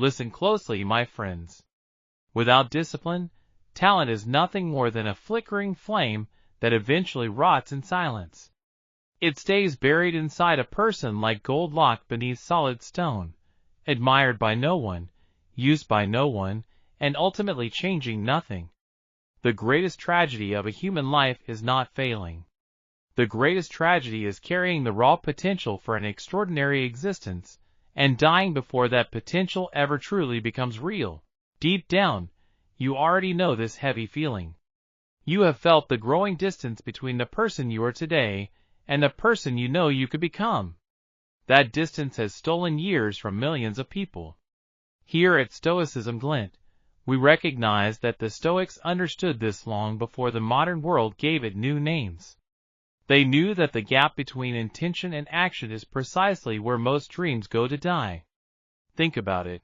Listen closely, my friends. Without discipline, talent is nothing more than a flickering flame that eventually rots in silence. It stays buried inside a person like gold locked beneath solid stone, admired by no one, used by no one, and ultimately changing nothing. The greatest tragedy of a human life is not failing. The greatest tragedy is carrying the raw potential for an extraordinary existence and dying before that potential ever truly becomes real. Deep down, you already know this heavy feeling. You have felt the growing distance between the person you are today and the person you know you could become. That distance has stolen years from millions of people. Here at Stoicism Glint, we recognize that the Stoics understood this long before the modern world gave it new names. They knew that the gap between intention and action is precisely where most dreams go to die. Think about it.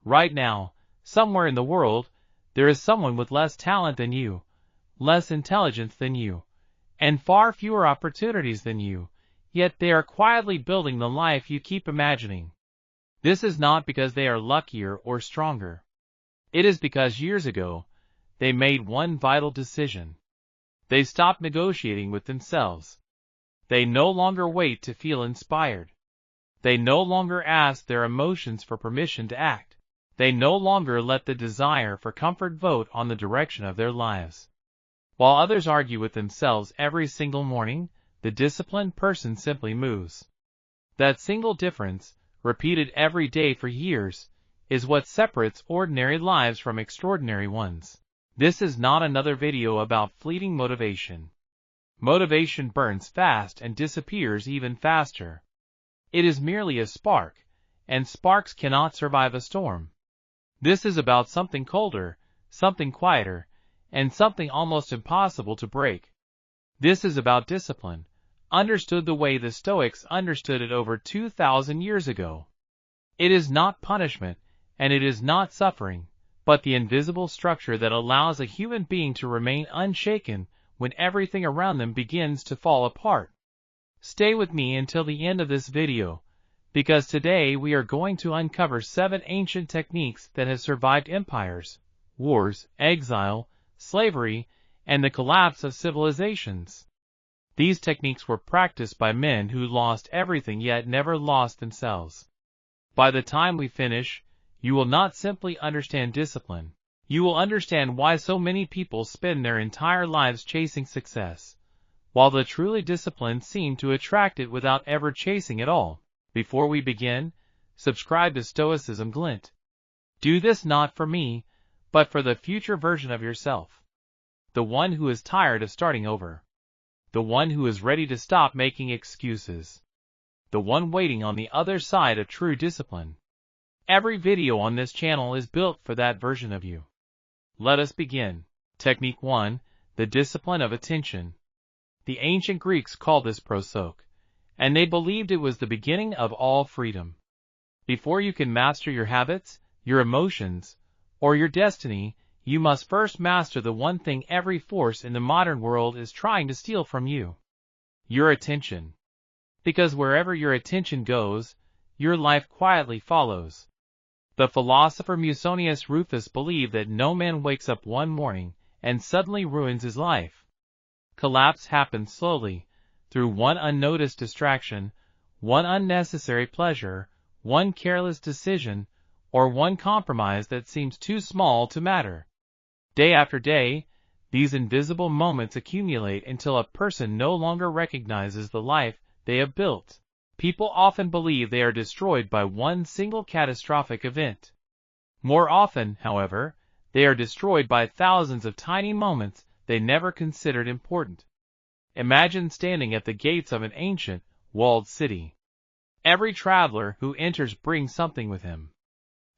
Right now, somewhere in the world, there is someone with less talent than you, less intelligence than you, and far fewer opportunities than you, yet they are quietly building the life you keep imagining. This is not because they are luckier or stronger. It is because years ago, they made one vital decision. They stopped negotiating with themselves. They no longer wait to feel inspired. They no longer ask their emotions for permission to act. They no longer let the desire for comfort vote on the direction of their lives. While others argue with themselves every single morning, the disciplined person simply moves. That single difference, repeated every day for years, is what separates ordinary lives from extraordinary ones. This is not another video about fleeting motivation. Motivation burns fast and disappears even faster. It is merely a spark, and sparks cannot survive a storm. This is about something colder, something quieter, and something almost impossible to break. This is about discipline, understood the way the Stoics understood it over 2,000 years ago. It is not punishment, and it is not suffering, but the invisible structure that allows a human being to remain unshaken when everything around them begins to fall apart. Stay with me until the end of this video, because today we are going to uncover 7 ancient techniques that have survived empires, wars, exile, slavery, and the collapse of civilizations. These techniques were practiced by men who lost everything yet never lost themselves. By the time we finish, you will not simply understand discipline. You will understand why so many people spend their entire lives chasing success, while the truly disciplined seem to attract it without ever chasing it all. Before we begin, subscribe to Stoicism Glint. Do this not for me, but for the future version of yourself. The one who is tired of starting over. The one who is ready to stop making excuses. The one waiting on the other side of true discipline. Every video on this channel is built for that version of you. Let us begin. Technique 1. The discipline of attention. The ancient Greeks called this prosok, and they believed it was the beginning of all freedom. Before you can master your habits, your emotions, or your destiny, you must first master the one thing every force in the modern world is trying to steal from you: your attention. Because wherever your attention goes, your life quietly follows. The philosopher Musonius Rufus believed that no man wakes up one morning and suddenly ruins his life. Collapse happens slowly, through one unnoticed distraction, one unnecessary pleasure, one careless decision, or one compromise that seems too small to matter. Day after day, these invisible moments accumulate until a person no longer recognizes the life they have built. People often believe they are destroyed by one single catastrophic event. More often, however, they are destroyed by thousands of tiny moments they never considered important. Imagine standing at the gates of an ancient, walled city. Every traveler who enters brings something with him.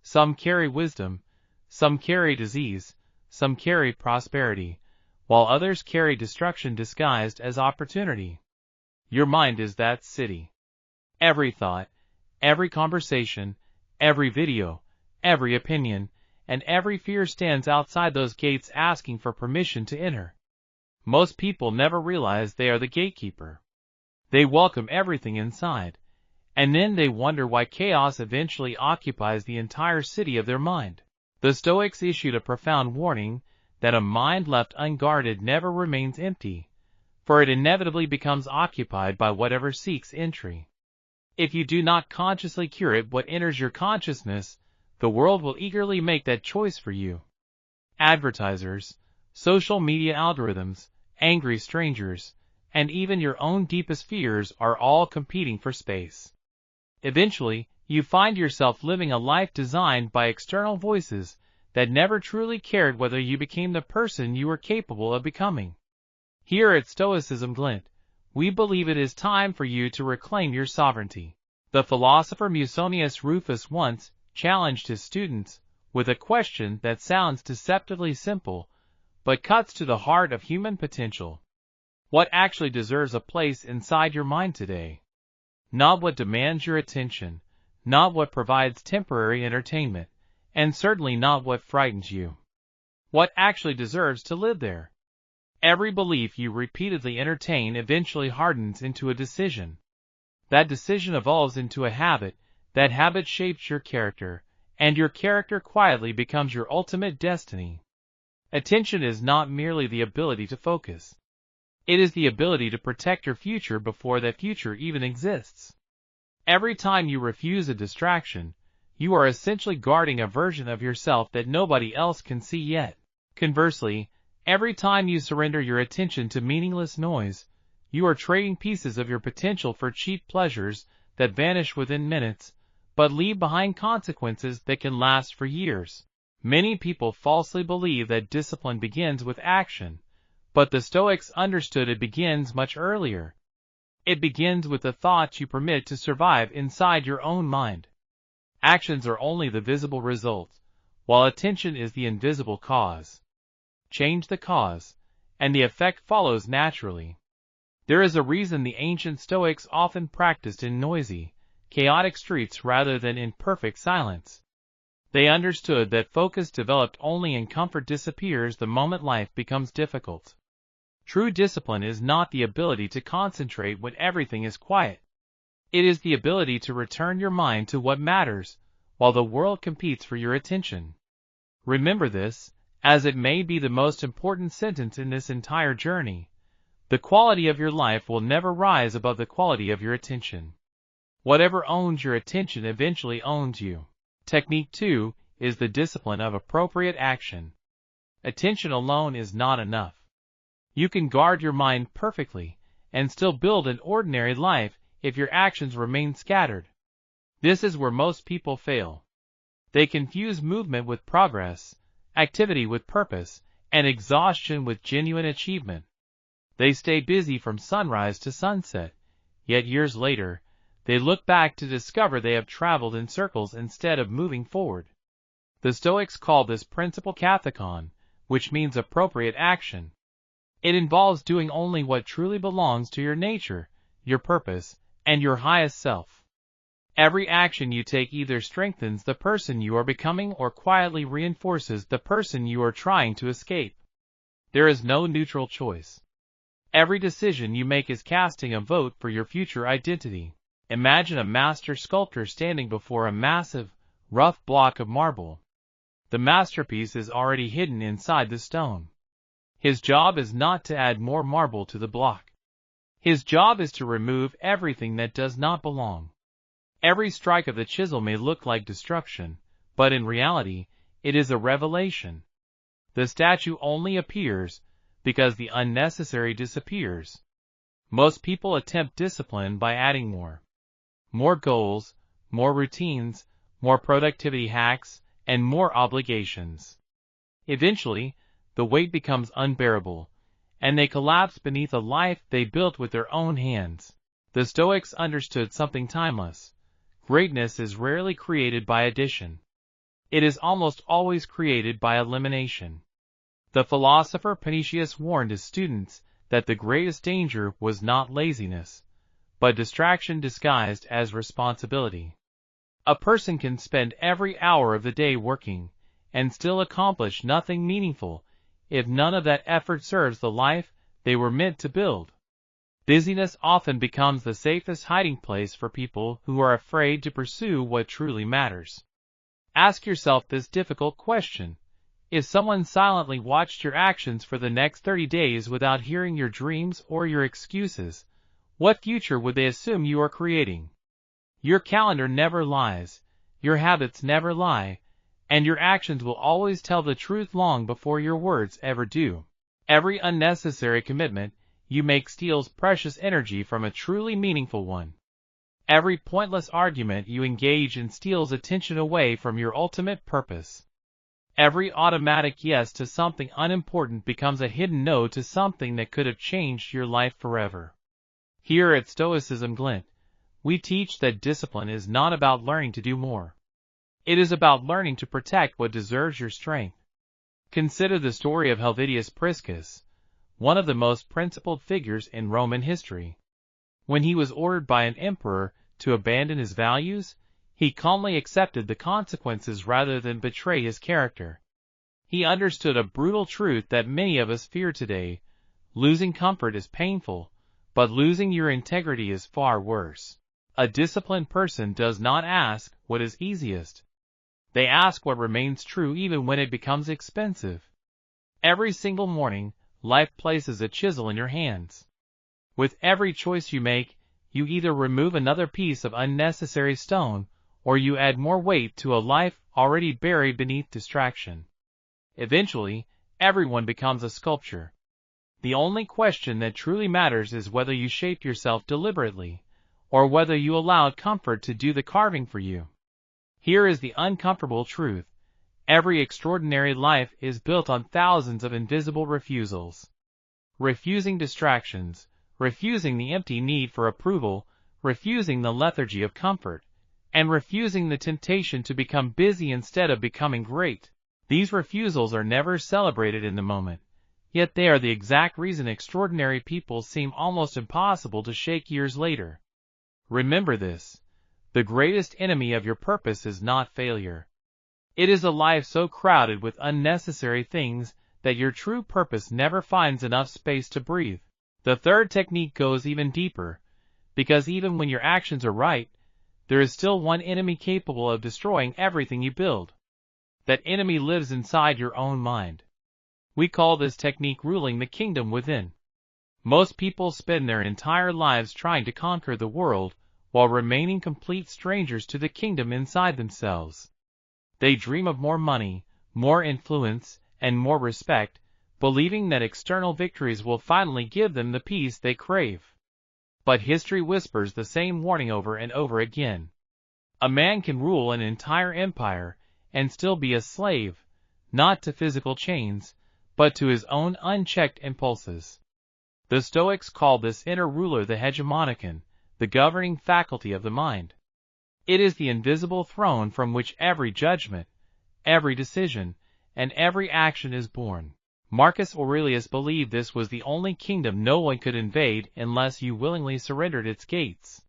Some carry wisdom, some carry disease, some carry prosperity, while others carry destruction disguised as opportunity. Your mind is that city. Every thought, every conversation, every video, every opinion, and every fear stands outside those gates asking for permission to enter. Most people never realize they are the gatekeeper. They welcome everything inside, and then they wonder why chaos eventually occupies the entire city of their mind. The Stoics issued a profound warning that a mind left unguarded never remains empty, for it inevitably becomes occupied by whatever seeks entry. If you do not consciously curate what enters your consciousness, the world will eagerly make that choice for you. Advertisers, social media algorithms, angry strangers, and even your own deepest fears are all competing for space. Eventually, you find yourself living a life designed by external voices that never truly cared whether you became the person you were capable of becoming. Here at Stoicism Glint, we believe it is time for you to reclaim your sovereignty. The philosopher Musonius Rufus once challenged his students with a question that sounds deceptively simple, but cuts to the heart of human potential. What actually deserves a place inside your mind today? Not what demands your attention, not what provides temporary entertainment, and certainly not what frightens you. What actually deserves to live there? Every belief you repeatedly entertain eventually hardens into a decision. That decision evolves into a habit, that habit shapes your character, and your character quietly becomes your ultimate destiny. Attention is not merely the ability to focus. It is the ability to protect your future before that future even exists. Every time you refuse a distraction, you are essentially guarding a version of yourself that nobody else can see yet. Conversely, every time you surrender your attention to meaningless noise, you are trading pieces of your potential for cheap pleasures that vanish within minutes, but leave behind consequences that can last for years. Many people falsely believe that discipline begins with action, but the Stoics understood it begins much earlier. It begins with the thoughts you permit to survive inside your own mind. Actions are only the visible result, while attention is the invisible cause. Change the cause, and the effect follows naturally. There is a reason the ancient Stoics often practiced in noisy, chaotic streets rather than in perfect silence. They understood that focus developed only in comfort disappears the moment life becomes difficult. True discipline is not the ability to concentrate when everything is quiet. It is the ability to return your mind to what matters, while the world competes for your attention. Remember this, as it may be the most important sentence in this entire journey. The quality of your life will never rise above the quality of your attention. Whatever owns your attention eventually owns you. Technique 2 is the discipline of appropriate action. Attention alone is not enough. You can guard your mind perfectly and still build an ordinary life if your actions remain scattered. This is where most people fail. They confuse movement with progress, activity with purpose, and exhaustion with genuine achievement. They stay busy from sunrise to sunset, yet years later, they look back to discover they have traveled in circles instead of moving forward. The Stoics call this principle kathekon, which means appropriate action. It involves doing only what truly belongs to your nature, your purpose, and your highest self. Every action you take either strengthens the person you are becoming or quietly reinforces the person you are trying to escape. There is no neutral choice. Every decision you make is casting a vote for your future identity. Imagine a master sculptor standing before a massive, rough block of marble. The masterpiece is already hidden inside the stone. His job is not to add more marble to the block. His job is to remove everything that does not belong. Every strike of the chisel may look like destruction, but in reality, it is a revelation. The statue only appears because the unnecessary disappears. Most people attempt discipline by adding more goals, more routines, more productivity hacks, and more obligations. Eventually, the weight becomes unbearable, and they collapse beneath a life they built with their own hands. The Stoics understood something timeless. Greatness is rarely created by addition. It is almost always created by elimination. The philosopher Panetius warned his students that the greatest danger was not laziness, but distraction disguised as responsibility. A person can spend every hour of the day working, and still accomplish nothing meaningful if none of that effort serves the life they were meant to build. Busyness often becomes the safest hiding place for people who are afraid to pursue what truly matters. Ask yourself this difficult question. If someone silently watched your actions for the next 30 days without hearing your dreams or your excuses, what future would they assume you are creating? Your calendar never lies, your habits never lie, and your actions will always tell the truth long before your words ever do. Every unnecessary commitment you make steals precious energy from a truly meaningful one. Every pointless argument you engage in steals attention away from your ultimate purpose. Every automatic yes to something unimportant becomes a hidden no to something that could have changed your life forever. Here at Stoicism Glint, we teach that discipline is not about learning to do more. It is about learning to protect what deserves your strength. Consider the story of Helvidius Priscus, one of the most principled figures in Roman history. When he was ordered by an emperor to abandon his values, he calmly accepted the consequences rather than betray his character. He understood a brutal truth that many of us fear today: losing comfort is painful, but losing your integrity is far worse. A disciplined person does not ask what is easiest. They ask what remains true even when it becomes expensive. Every single morning, life places a chisel in your hands. With every choice you make, you either remove another piece of unnecessary stone, or you add more weight to a life already buried beneath distraction. Eventually, everyone becomes a sculpture. The only question that truly matters is whether you shaped yourself deliberately, or whether you allowed comfort to do the carving for you. Here is the uncomfortable truth. Every extraordinary life is built on thousands of invisible refusals. Refusing distractions, refusing the empty need for approval, refusing the lethargy of comfort, and refusing the temptation to become busy instead of becoming great. These refusals are never celebrated in the moment, yet they are the exact reason extraordinary people seem almost impossible to shake years later. Remember this: the greatest enemy of your purpose is not failure. It is a life so crowded with unnecessary things that your true purpose never finds enough space to breathe. The third technique goes even deeper, because even when your actions are right, there is still one enemy capable of destroying everything you build. That enemy lives inside your own mind. We call this technique ruling the kingdom within. Most people spend their entire lives trying to conquer the world, while remaining complete strangers to the kingdom inside themselves. They dream of more money, more influence, and more respect, believing that external victories will finally give them the peace they crave. But history whispers the same warning over and over again. A man can rule an entire empire and still be a slave, not to physical chains, but to his own unchecked impulses. The Stoics call this inner ruler the hegemonikon, the governing faculty of the mind. It is the invisible throne from which every judgment, every decision, and every action is born. Marcus Aurelius believed this was the only kingdom no one could invade unless you willingly surrendered its gates.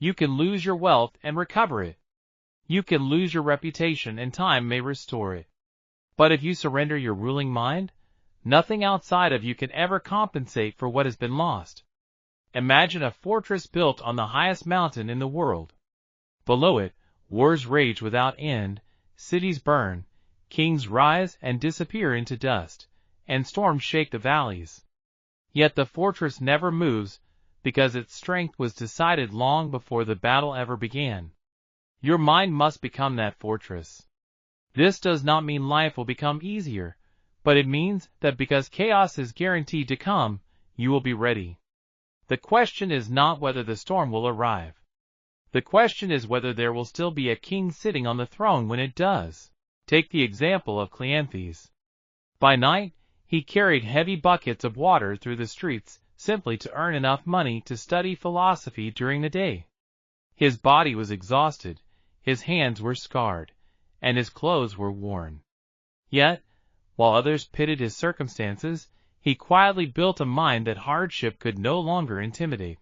You can lose your wealth and recover it. You can lose your reputation and time may restore it. But if you surrender your ruling mind, nothing outside of you can ever compensate for what has been lost. Imagine a fortress built on the highest mountain in the world. Below it, wars rage without end, cities burn, kings rise and disappear into dust, and storms shake the valleys. Yet the fortress never moves, because its strength was decided long before the battle ever began. Your mind must become that fortress. This does not mean life will become easier, but it means that because chaos is guaranteed to come, you will be ready. The question is not whether the storm will arrive. The question is whether there will still be a king sitting on the throne when it does. Take the example of Cleanthes. By night, he carried heavy buckets of water through the streets simply to earn enough money to study philosophy during the day. His body was exhausted, his hands were scarred, and his clothes were worn. Yet, while others pitied his circumstances, he quietly built a mind that hardship could no longer intimidate.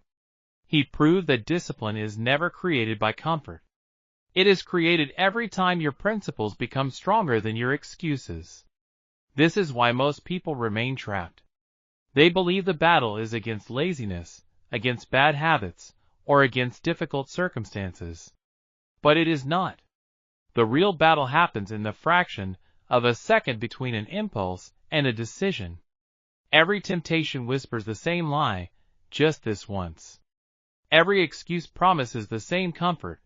He proved that discipline is never created by comfort. It is created every time your principles become stronger than your excuses. This is why most people remain trapped. They believe the battle is against laziness, against bad habits, or against difficult circumstances. But it is not. The real battle happens in the fraction of a second between an impulse and a decision. Every temptation whispers the same lie, just this once. Every excuse promises the same comfort,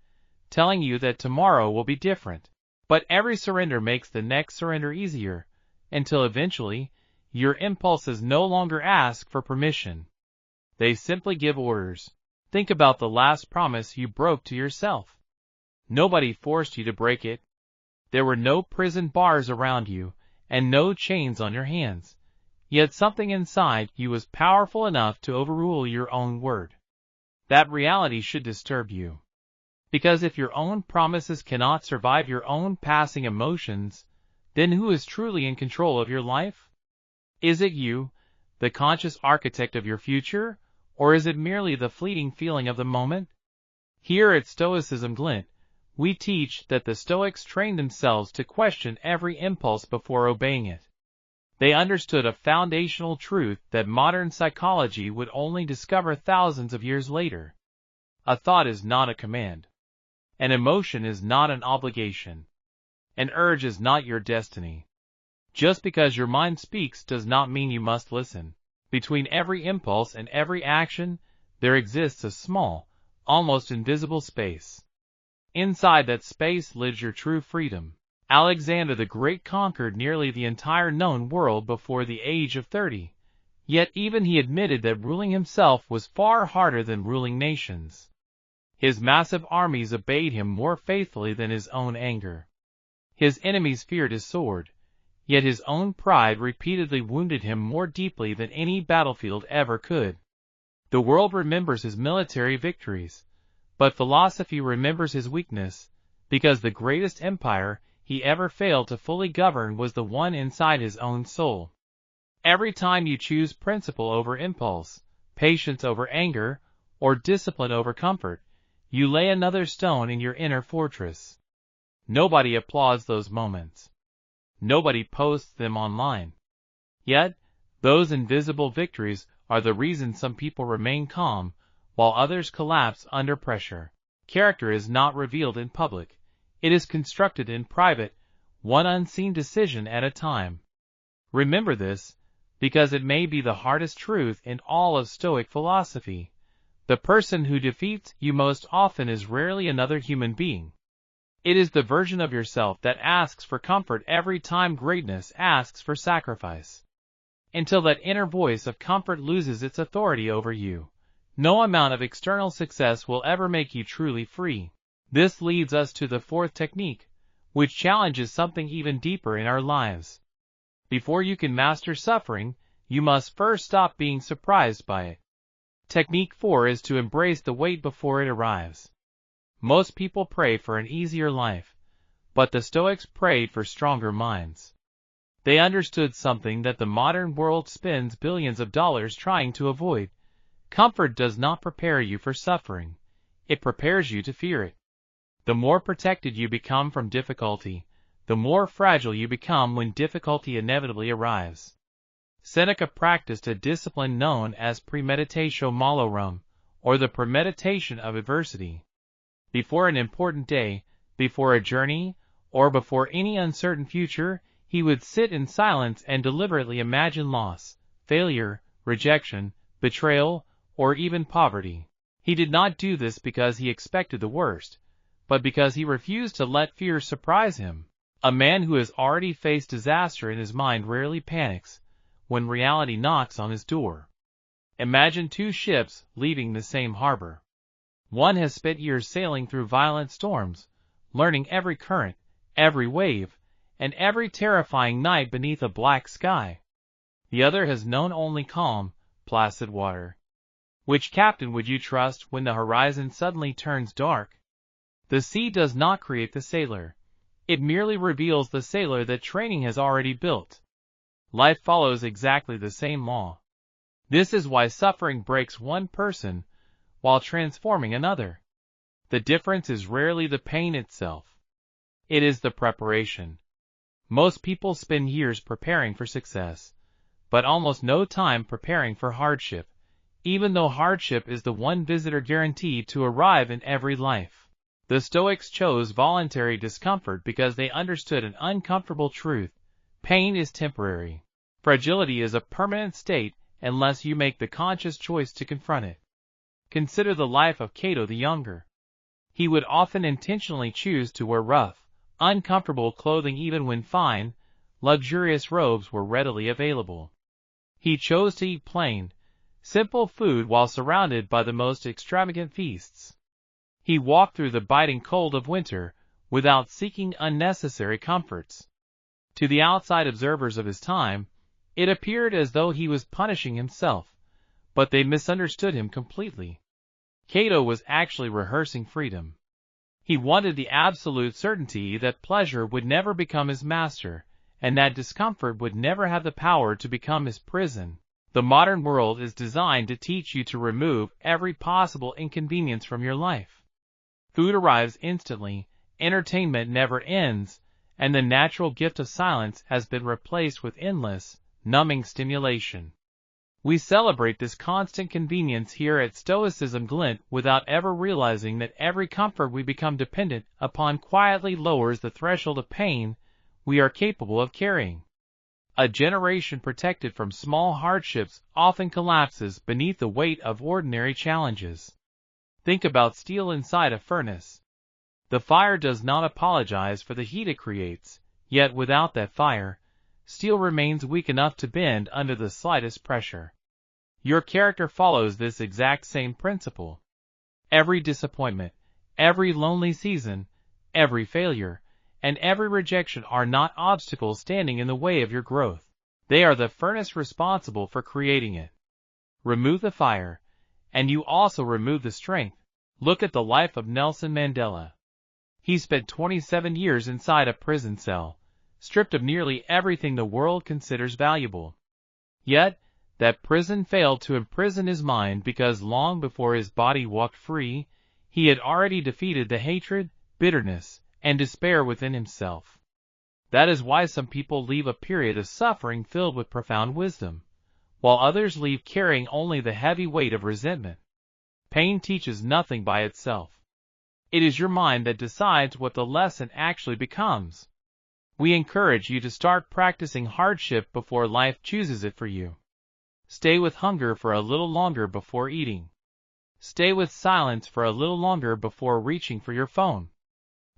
telling you that tomorrow will be different. But every surrender makes the next surrender easier, until eventually, your impulses no longer ask for permission. They simply give orders. Think about the last promise you broke to yourself. Nobody forced you to break it. There were no prison bars around you, and no chains on your hands. Yet something inside you was powerful enough to overrule your own word. That reality should disturb you. Because if your own promises cannot survive your own passing emotions, then who is truly in control of your life? Is it you, the conscious architect of your future, or is it merely the fleeting feeling of the moment? Here at Stoicism Glint, we teach that the Stoics trained themselves to question every impulse before obeying it. They understood a foundational truth that modern psychology would only discover thousands of years later. A thought is not a command. An emotion is not an obligation. An urge is not your destiny. Just because your mind speaks does not mean you must listen. Between every impulse and every action, there exists a small, almost invisible space. Inside that space lives your true freedom. Alexander the Great conquered nearly the entire known world before the age of 30. Yet even he admitted that ruling himself was far harder than ruling nations. His massive armies obeyed him more faithfully than his own anger. His enemies feared his sword, yet his own pride repeatedly wounded him more deeply than any battlefield ever could. The world remembers his military victories, but philosophy remembers his weakness, because the greatest empire he ever failed to fully govern was the one inside his own soul. Every time you choose principle over impulse, patience over anger, or discipline over comfort, you lay another stone in your inner fortress. Nobody applauds those moments. Nobody posts them online. Yet, those invisible victories are the reason some people remain calm, while others collapse under pressure. Character is not revealed in public. It is constructed in private, one unseen decision at a time. Remember this, because it may be the hardest truth in all of Stoic philosophy. The person who defeats you most often is rarely another human being. It is the version of yourself that asks for comfort every time greatness asks for sacrifice. Until that inner voice of comfort loses its authority over you, no amount of external success will ever make you truly free. This leads us to the fourth technique, which challenges something even deeper in our lives. Before you can master suffering, you must first stop being surprised by it. Technique 4 is to embrace the wait before it arrives. Most people pray for an easier life, but the Stoics prayed for stronger minds. They understood something that the modern world spends billions of dollars trying to avoid. Comfort does not prepare you for suffering. It prepares you to fear it. The more protected you become from difficulty, the more fragile you become when difficulty inevitably arrives. Seneca practiced a discipline known as premeditatio malorum, or the premeditation of adversity. Before an important day, before a journey, or before any uncertain future, he would sit in silence and deliberately imagine loss, failure, rejection, betrayal, or even poverty. He did not do this because he expected the worst, but because he refused to let fear surprise him. A man who has already faced disaster in his mind rarely panics when reality knocks on his door. Imagine two ships leaving the same harbor. One has spent years sailing through violent storms, learning every current, every wave, and every terrifying night beneath a black sky. The other has known only calm, placid water. Which captain would you trust when the horizon suddenly turns dark? The sea does not create the sailor. It merely reveals the sailor that training has already built. Life follows exactly the same law. This is why suffering breaks one person while transforming another. The difference is rarely the pain itself. It is the preparation. Most people spend years preparing for success, but almost no time preparing for hardship, even though hardship is the one visitor guaranteed to arrive in every life. The Stoics chose voluntary discomfort because they understood an uncomfortable truth: pain is temporary. Fragility is a permanent state unless you make the conscious choice to confront it. Consider the life of Cato the Younger. He would often intentionally choose to wear rough, uncomfortable clothing even when fine, luxurious robes were readily available. He chose to eat plain, simple food while surrounded by the most extravagant feasts. He walked through the biting cold of winter without seeking unnecessary comforts. To the outside observers of his time, it appeared as though he was punishing himself, but they misunderstood him completely. Cato was actually rehearsing freedom. He wanted the absolute certainty that pleasure would never become his master, and that discomfort would never have the power to become his prison. The modern world is designed to teach you to remove every possible inconvenience from your life. Food arrives instantly, entertainment never ends, and the natural gift of silence has been replaced with endless, numbing stimulation. We celebrate this constant convenience here at Stoicism Glint without ever realizing that every comfort we become dependent upon quietly lowers the threshold of pain we are capable of carrying. A generation protected from small hardships often collapses beneath the weight of ordinary challenges. Think about steel inside a furnace. The fire does not apologize for the heat it creates, yet without that fire, steel remains weak enough to bend under the slightest pressure. Your character follows this exact same principle. Every disappointment, every lonely season, every failure, and every rejection are not obstacles standing in the way of your growth. They are the furnace responsible for creating it. Remove the fire, and you also remove the strength. Look at the life of Nelson Mandela. He spent 27 years inside a prison cell, stripped of nearly everything the world considers valuable. Yet, that prison failed to imprison his mind because long before his body walked free, he had already defeated the hatred, bitterness, and despair within himself. That is why some people leave a period of suffering filled with profound wisdom, while others leave carrying only the heavy weight of resentment. Pain teaches nothing by itself. It is your mind that decides what the lesson actually becomes. We encourage you to start practicing hardship before life chooses it for you. Stay with hunger for a little longer before eating. Stay with silence for a little longer before reaching for your phone.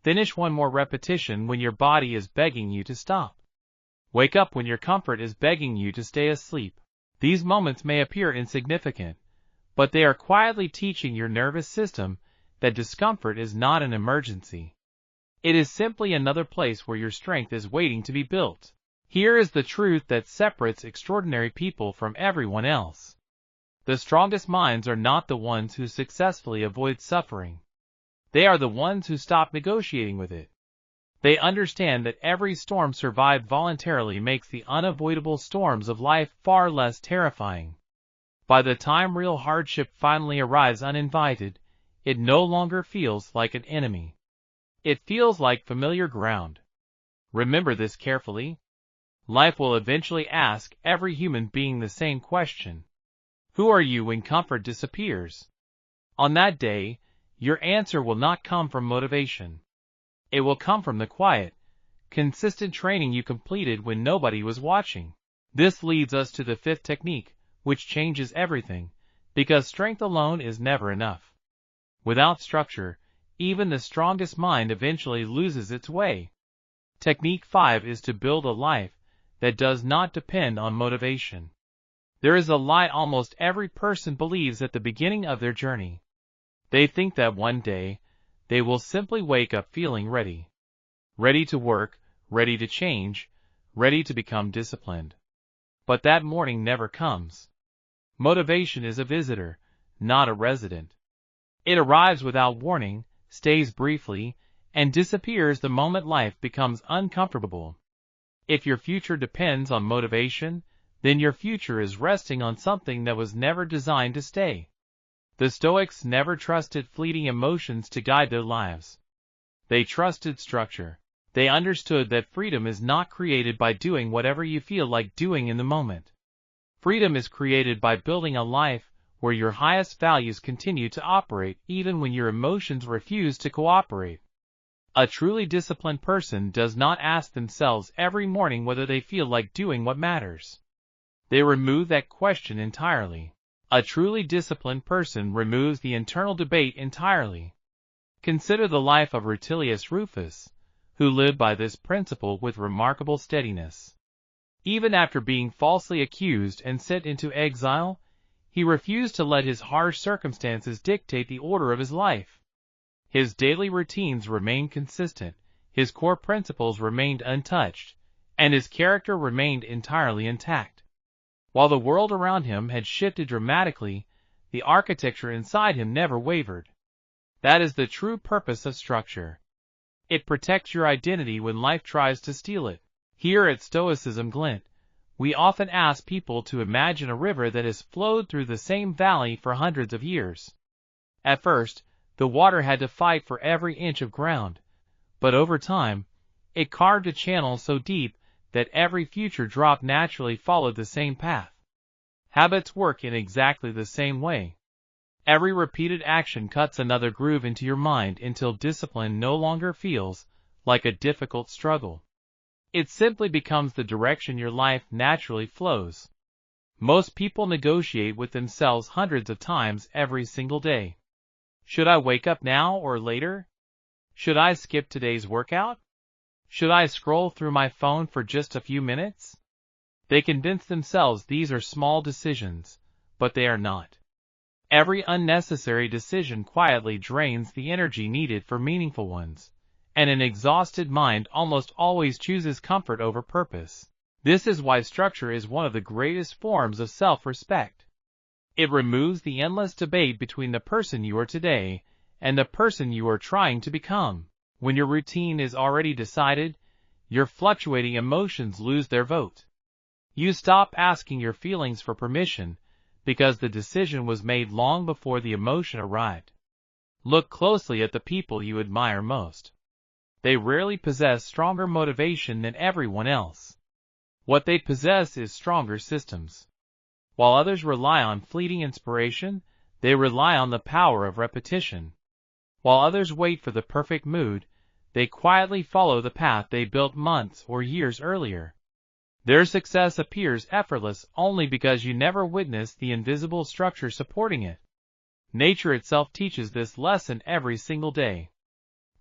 Finish one more repetition when your body is begging you to stop. Wake up when your comfort is begging you to stay asleep. These moments may appear insignificant, but they are quietly teaching your nervous system that discomfort is not an emergency. It is simply another place where your strength is waiting to be built. Here is the truth that separates extraordinary people from everyone else. The strongest minds are not the ones who successfully avoid suffering. They are the ones who stop negotiating with it. They understand that every storm survived voluntarily makes the unavoidable storms of life far less terrifying. By the time real hardship finally arrives uninvited, it no longer feels like an enemy. It feels like familiar ground. Remember this carefully. Life will eventually ask every human being the same question. Who are you when comfort disappears? On that day, your answer will not come from motivation. It will come from the quiet, consistent training you completed when nobody was watching. This leads us to the fifth technique, which changes everything, because strength alone is never enough. Without structure, even the strongest mind eventually loses its way. Technique 5 is to build a life that does not depend on motivation. There is a lie almost every person believes at the beginning of their journey. They think that one day, they will simply wake up feeling ready. Ready to work, ready to change, ready to become disciplined. But that morning never comes. Motivation is a visitor, not a resident. It arrives without warning, stays briefly, and disappears the moment life becomes uncomfortable. If your future depends on motivation, then your future is resting on something that was never designed to stay. The Stoics never trusted fleeting emotions to guide their lives. They trusted structure. They understood that freedom is not created by doing whatever you feel like doing in the moment. Freedom is created by building a life where your highest values continue to operate even when your emotions refuse to cooperate. A truly disciplined person does not ask themselves every morning whether they feel like doing what matters. They remove that question entirely. A truly disciplined person removes the internal debate entirely. Consider the life of Rutilius Rufus, who lived by this principle with remarkable steadiness. Even after being falsely accused and sent into exile, he refused to let his harsh circumstances dictate the order of his life. His daily routines remained consistent, his core principles remained untouched, and his character remained entirely intact. While the world around him had shifted dramatically, the architecture inside him never wavered. That is the true purpose of structure. It protects your identity when life tries to steal it. Here at Stoicism Glint, we often ask people to imagine a river that has flowed through the same valley for hundreds of years. At first, the water had to fight for every inch of ground, but over time, it carved a channel so deep that every future drop naturally followed the same path. Habits work in exactly the same way. Every repeated action cuts another groove into your mind until discipline no longer feels like a difficult struggle. It simply becomes the direction your life naturally flows. Most people negotiate with themselves hundreds of times every single day. Should I wake up now or later? Should I skip today's workout? Should I scroll through my phone for just a few minutes? They convince themselves these are small decisions, but they are not. Every unnecessary decision quietly drains the energy needed for meaningful ones, and an exhausted mind almost always chooses comfort over purpose. This is why structure is one of the greatest forms of self-respect. It removes the endless debate between the person you are today and the person you are trying to become. When your routine is already decided, your fluctuating emotions lose their vote. You stop asking your feelings for permission because the decision was made long before the emotion arrived. Look closely at the people you admire most. They rarely possess stronger motivation than everyone else. What they possess is stronger systems. While others rely on fleeting inspiration, they rely on the power of repetition. While others wait for the perfect mood, they quietly follow the path they built months or years earlier. Their success appears effortless only because you never witnessed the invisible structure supporting it. Nature itself teaches this lesson every single day.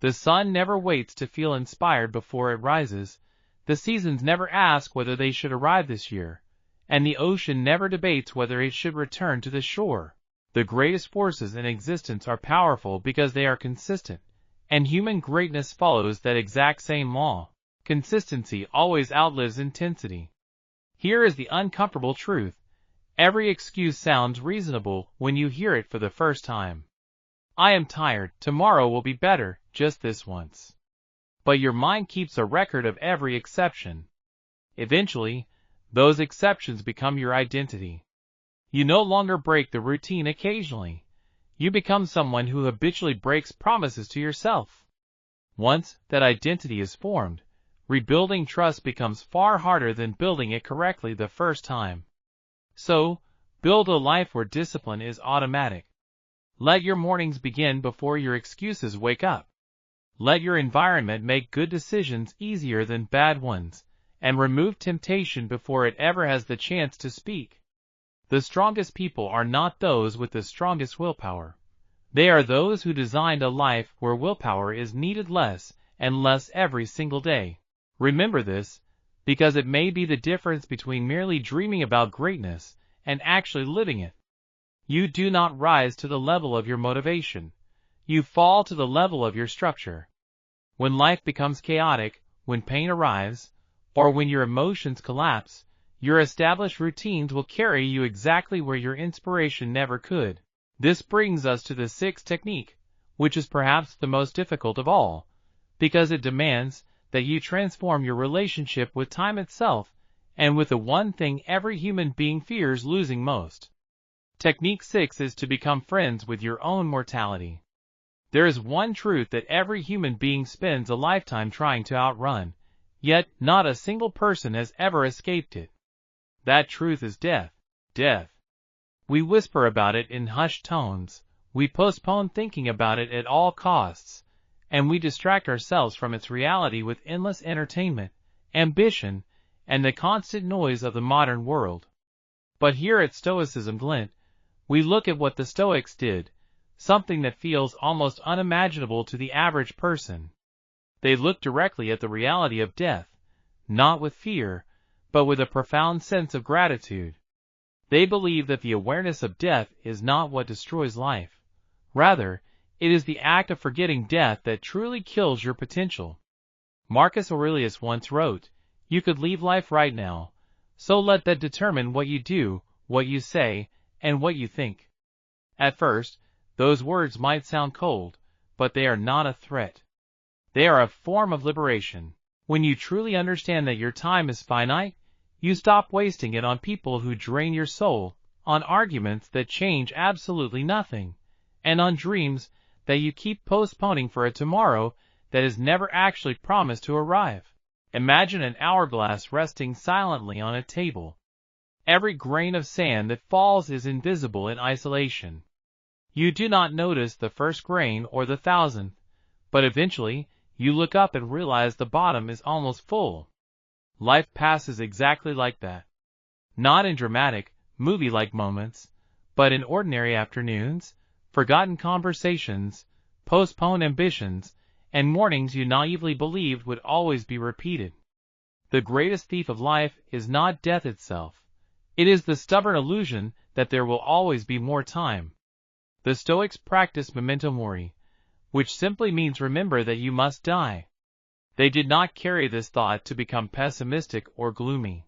The sun never waits to feel inspired before it rises, the seasons never ask whether they should arrive this year, and the ocean never debates whether it should return to the shore. The greatest forces in existence are powerful because they are consistent, and human greatness follows that exact same law. Consistency always outlives intensity. Here is the uncomfortable truth. Every excuse sounds reasonable when you hear it for the first time. I am tired, tomorrow will be better, just this once. But your mind keeps a record of every exception. Eventually, those exceptions become your identity. You no longer break the routine occasionally. You become someone who habitually breaks promises to yourself. Once that identity is formed, rebuilding trust becomes far harder than building it correctly the first time. So, build a life where discipline is automatic. Let your mornings begin before your excuses wake up. Let your environment make good decisions easier than bad ones, and remove temptation before it ever has the chance to speak. The strongest people are not those with the strongest willpower. They are those who designed a life where willpower is needed less and less every single day. Remember this, because it may be the difference between merely dreaming about greatness and actually living it. You do not rise to the level of your motivation. You fall to the level of your structure. When life becomes chaotic, when pain arrives, or when your emotions collapse, your established routines will carry you exactly where your inspiration never could. This brings us to the sixth technique, which is perhaps the most difficult of all, because it demands that you transform your relationship with time itself and with the one thing every human being fears losing most. Technique 6 is to become friends with your own mortality. There is one truth that every human being spends a lifetime trying to outrun, yet not a single person has ever escaped it. That truth is death. Death. We whisper about it in hushed tones, we postpone thinking about it at all costs, and we distract ourselves from its reality with endless entertainment, ambition, and the constant noise of the modern world. But here at Stoicism Glint, we look at what the Stoics did, something that feels almost unimaginable to the average person. They look directly at the reality of death, not with fear, but with a profound sense of gratitude. They believe that the awareness of death is not what destroys life. Rather, it is the act of forgetting death that truly kills your potential. Marcus Aurelius once wrote, "You could leave life right now, so let that determine what you do, what you say, and what you think." At first, those words might sound cold, but they are not a threat. They are a form of liberation. When you truly understand that your time is finite, you stop wasting it on people who drain your soul, on arguments that change absolutely nothing, and on dreams that you keep postponing for a tomorrow that is never actually promised to arrive. Imagine an hourglass resting silently on a table. Every grain of sand that falls is invisible in isolation. You do not notice the first grain or the thousandth, but eventually you look up and realize the bottom is almost full. Life passes exactly like that. Not in dramatic, movie-like moments, but in ordinary afternoons, forgotten conversations, postponed ambitions, and mornings you naively believed would always be repeated. The greatest thief of life is not death itself. It is the stubborn illusion that there will always be more time. The Stoics practiced memento mori, which simply means remember that you must die. They did not carry this thought to become pessimistic or gloomy.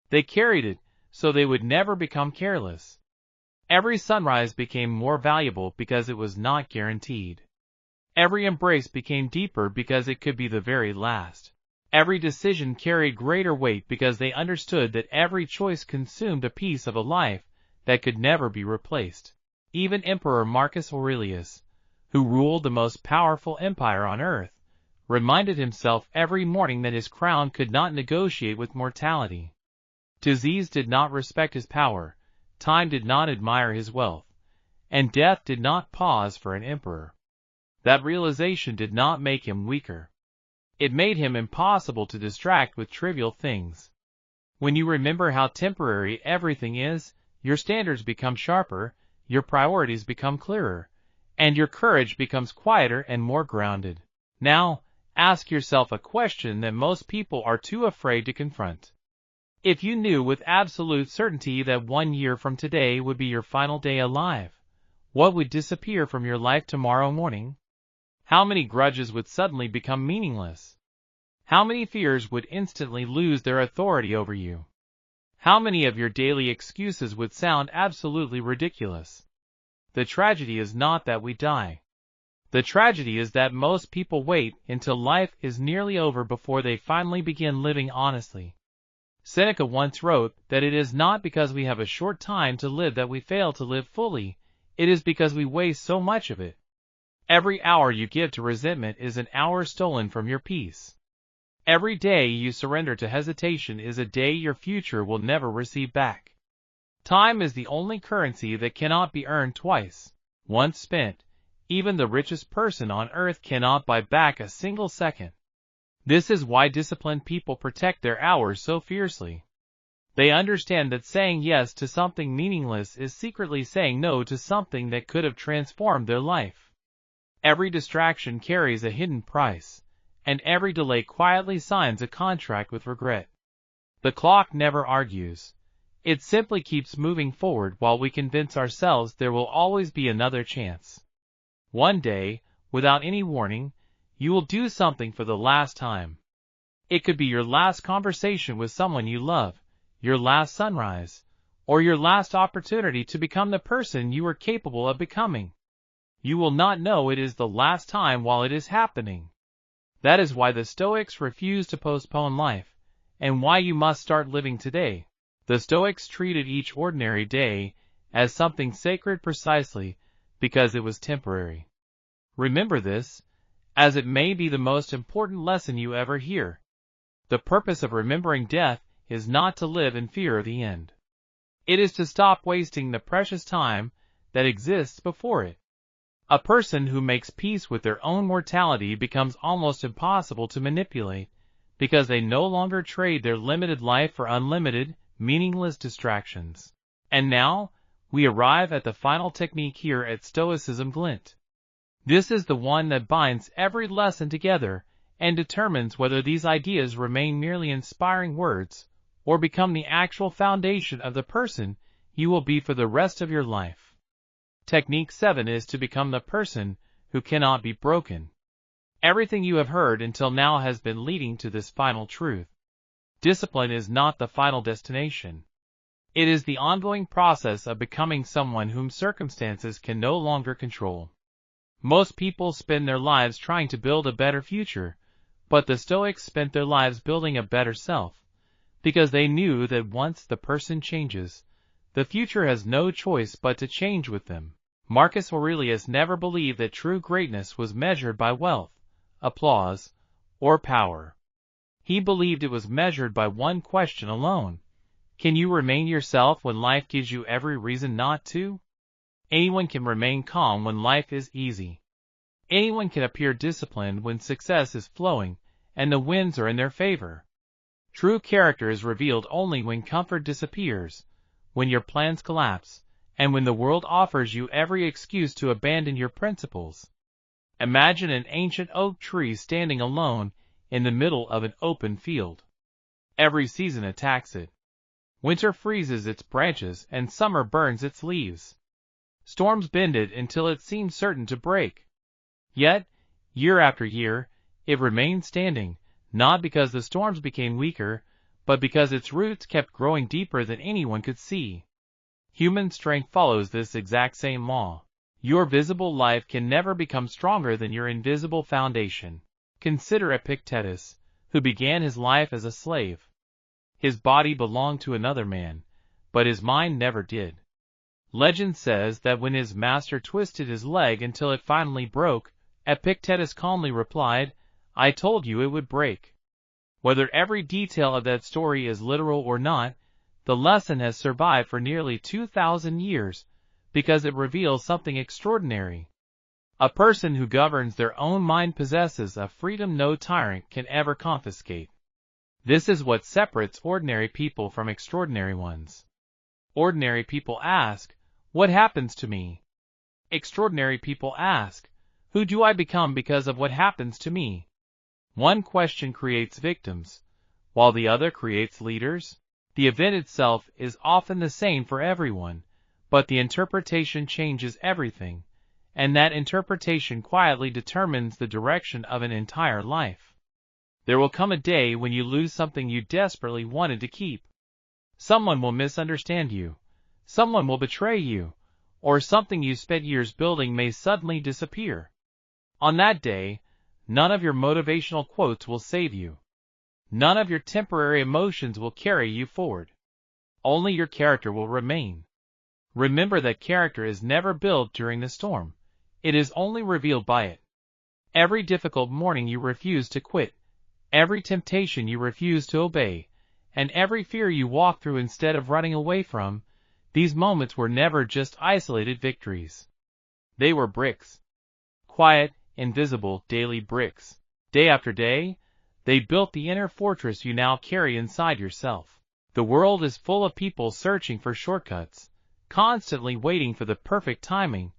They carried it so they would never become careless. Every sunrise became more valuable because it was not guaranteed. Every embrace became deeper because it could be the very last. Every decision carried greater weight because they understood that every choice consumed a piece of a life that could never be replaced. Even Emperor Marcus Aurelius, who ruled the most powerful empire on earth, reminded himself every morning that his crown could not negotiate with mortality. Disease did not respect his power, time did not admire his wealth, and death did not pause for an emperor. That realization did not make him weaker. It made him impossible to distract with trivial things. When you remember how temporary everything is, your standards become sharper, your priorities become clearer, and your courage becomes quieter and more grounded. Now, ask yourself a question that most people are too afraid to confront. If you knew with absolute certainty that 1 year from today would be your final day alive, what would disappear from your life tomorrow morning? How many grudges would suddenly become meaningless? How many fears would instantly lose their authority over you? How many of your daily excuses would sound absolutely ridiculous? The tragedy is not that we die. The tragedy is that most people wait until life is nearly over before they finally begin living honestly. Seneca once wrote that it is not because we have a short time to live that we fail to live fully, it is because we waste so much of it. Every hour you give to resentment is an hour stolen from your peace. Every day you surrender to hesitation is a day your future will never receive back. Time is the only currency that cannot be earned twice. Once spent, even the richest person on earth cannot buy back a single second. This is why disciplined people protect their hours so fiercely. They understand that saying yes to something meaningless is secretly saying no to something that could have transformed their life. Every distraction carries a hidden price, and every delay quietly signs a contract with regret. The clock never argues. It simply keeps moving forward while we convince ourselves there will always be another chance. One day, without any warning, you will do something for the last time. It could be your last conversation with someone you love, your last sunrise, or your last opportunity to become the person you are capable of becoming. You will not know it is the last time while it is happening. That is why the Stoics refuse to postpone life, and why you must start living today. The Stoics treated each ordinary day as something sacred precisely because it was temporary. Remember this, as it may be the most important lesson you ever hear. The purpose of remembering death is not to live in fear of the end. It is to stop wasting the precious time that exists before it. A person who makes peace with their own mortality becomes almost impossible to manipulate, because they no longer trade their limited life for unlimited, meaningless distractions. And now, we arrive at the final technique here at Stoicism Glint. This is the one that binds every lesson together and determines whether these ideas remain merely inspiring words or become the actual foundation of the person you will be for the rest of your life. Technique 7 is to become the person who cannot be broken. Everything you have heard until now has been leading to this final truth. Discipline is not the final destination. It is the ongoing process of becoming someone whom circumstances can no longer control. Most people spend their lives trying to build a better future, but the Stoics spent their lives building a better self, because they knew that once the person changes, the future has no choice but to change with them. Marcus Aurelius never believed that true greatness was measured by wealth, applause, or power. He believed it was measured by one question alone: can you remain yourself when life gives you every reason not to? Anyone can remain calm when life is easy. Anyone can appear disciplined when success is flowing and the winds are in their favor. True character is revealed only when comfort disappears, when your plans collapse, and when the world offers you every excuse to abandon your principles. Imagine an ancient oak tree standing alone in the middle of an open field. Every season attacks it. Winter freezes its branches and summer burns its leaves. Storms bend it until it seems certain to break. Yet, year after year, it remained standing, not because the storms became weaker, but because its roots kept growing deeper than anyone could see. Human strength follows this exact same law. Your visible life can never become stronger than your invisible foundation. Consider Epictetus, who began his life as a slave. His body belonged to another man, but his mind never did. Legend says that when his master twisted his leg until it finally broke, Epictetus calmly replied, "I told you it would break." Whether every detail of that story is literal or not, the lesson has survived for nearly 2,000 years because it reveals something extraordinary. A person who governs their own mind possesses a freedom no tyrant can ever confiscate. This is what separates ordinary people from extraordinary ones. Ordinary people ask, "What happens to me?" Extraordinary people ask, "Who do I become because of what happens to me?" One question creates victims, while the other creates leaders. The event itself is often the same for everyone, but the interpretation changes everything, and that interpretation quietly determines the direction of an entire life. There will come a day when you lose something you desperately wanted to keep. Someone will misunderstand you, someone will betray you, or something you spent years building may suddenly disappear. On that day, none of your motivational quotes will save you. None of your temporary emotions will carry you forward. Only your character will remain. Remember that character is never built during the storm. It is only revealed by it. Every difficult morning you refuse to quit, every temptation you refuse to obey, and every fear you walk through instead of running away from, these moments were never just isolated victories. They were bricks. Quiet, invisible, daily bricks. Day after day, they built the inner fortress you now carry inside yourself. The world is full of people searching for shortcuts, constantly waiting for the perfect timing,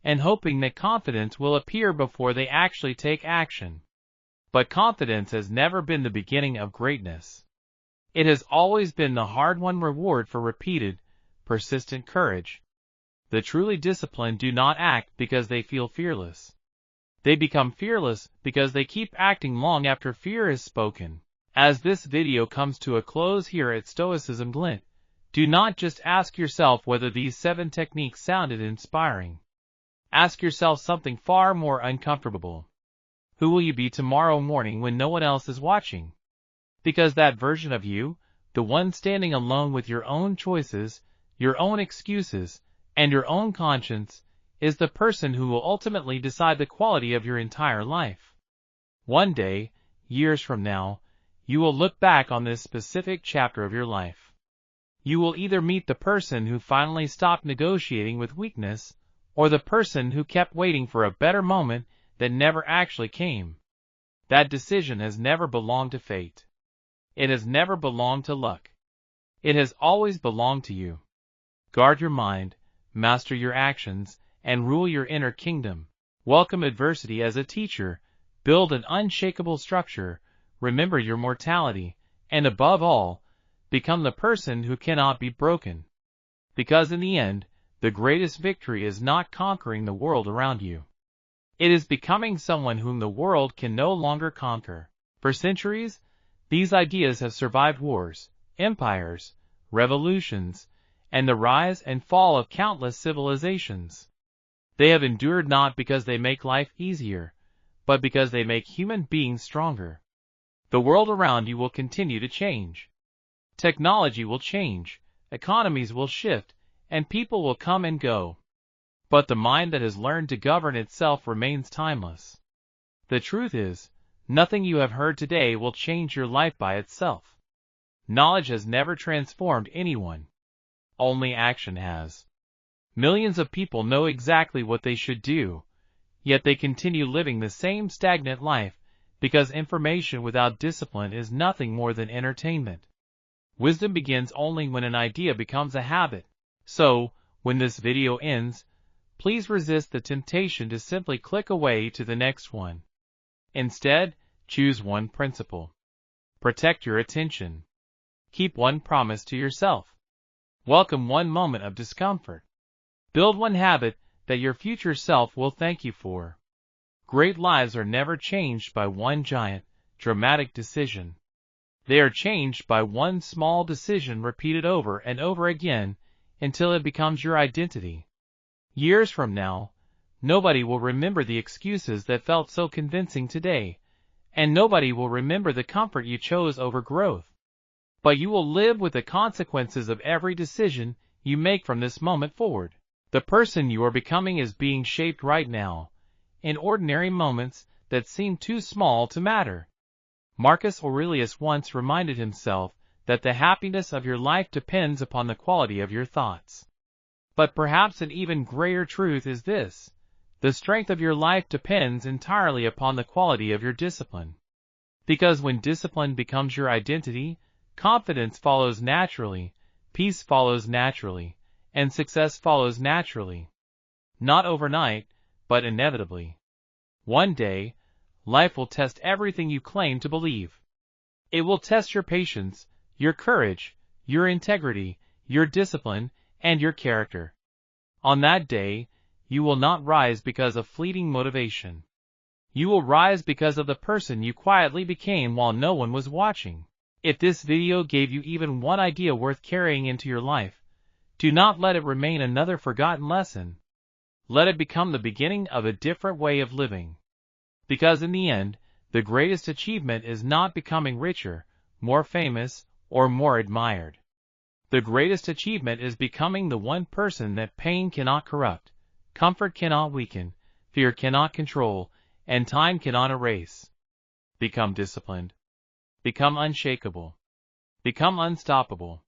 and hoping that confidence will appear before they actually take action. But confidence has never been the beginning of greatness. It has always been the hard-won reward for repeated, persistent courage. The truly disciplined do not act because they feel fearless. They become fearless because they keep acting long after fear is spoken. As this video comes to a close here at Stoicism Glint, do not just ask yourself whether these 7 techniques sounded inspiring. Ask yourself something far more uncomfortable. Who will you be tomorrow morning when no one else is watching? Because that version of you, the one standing alone with your own choices, your own excuses, and your own conscience, is the person who will ultimately decide the quality of your entire life. One day, years from now, you will look back on this specific chapter of your life. You will either meet the person who finally stopped negotiating with weakness, or the person who kept waiting for a better moment that never actually came. That decision has never belonged to fate. It has never belonged to luck. It has always belonged to you. Guard your mind, master your actions, and rule your inner kingdom. Welcome adversity as a teacher, build an unshakable structure, remember your mortality, and above all, become the person who cannot be broken. Because in the end, the greatest victory is not conquering the world around you. It is becoming someone whom the world can no longer conquer. For centuries, these ideas have survived wars, empires, revolutions, and the rise and fall of countless civilizations. They have endured not because they make life easier, but because they make human beings stronger. The world around you will continue to change. Technology will change, economies will shift, and people will come and go. But the mind that has learned to govern itself remains timeless. The truth is, nothing you have heard today will change your life by itself. Knowledge has never transformed anyone. Only action has. Millions of people know exactly what they should do, yet they continue living the same stagnant life because information without discipline is nothing more than entertainment. Wisdom begins only when an idea becomes a habit. So, when this video ends, please resist the temptation to simply click away to the next one. Instead, choose one principle. Protect your attention. Keep one promise to yourself. Welcome one moment of discomfort. Build one habit that your future self will thank you for. Great lives are never changed by one giant, dramatic decision. They are changed by one small decision repeated over and over again until it becomes your identity. Years from now, nobody will remember the excuses that felt so convincing today, and nobody will remember the comfort you chose over growth. But you will live with the consequences of every decision you make from this moment forward. The person you are becoming is being shaped right now, in ordinary moments that seem too small to matter. Marcus Aurelius once reminded himself that the happiness of your life depends upon the quality of your thoughts. But perhaps an even greater truth is this: the strength of your life depends entirely upon the quality of your discipline. Because when discipline becomes your identity, confidence follows naturally, peace follows naturally, and success follows naturally. Not overnight, but inevitably. One day, life will test everything you claim to believe. It will test your patience, your courage, your integrity, your discipline, and your character. On that day, you will not rise because of fleeting motivation. You will rise because of the person you quietly became while no one was watching. If this video gave you even one idea worth carrying into your life, do not let it remain another forgotten lesson. Let it become the beginning of a different way of living. Because in the end, the greatest achievement is not becoming richer, more famous, or more admired. The greatest achievement is becoming the one person that pain cannot corrupt, comfort cannot weaken, fear cannot control, and time cannot erase. Become disciplined. Become unshakable. Become unstoppable.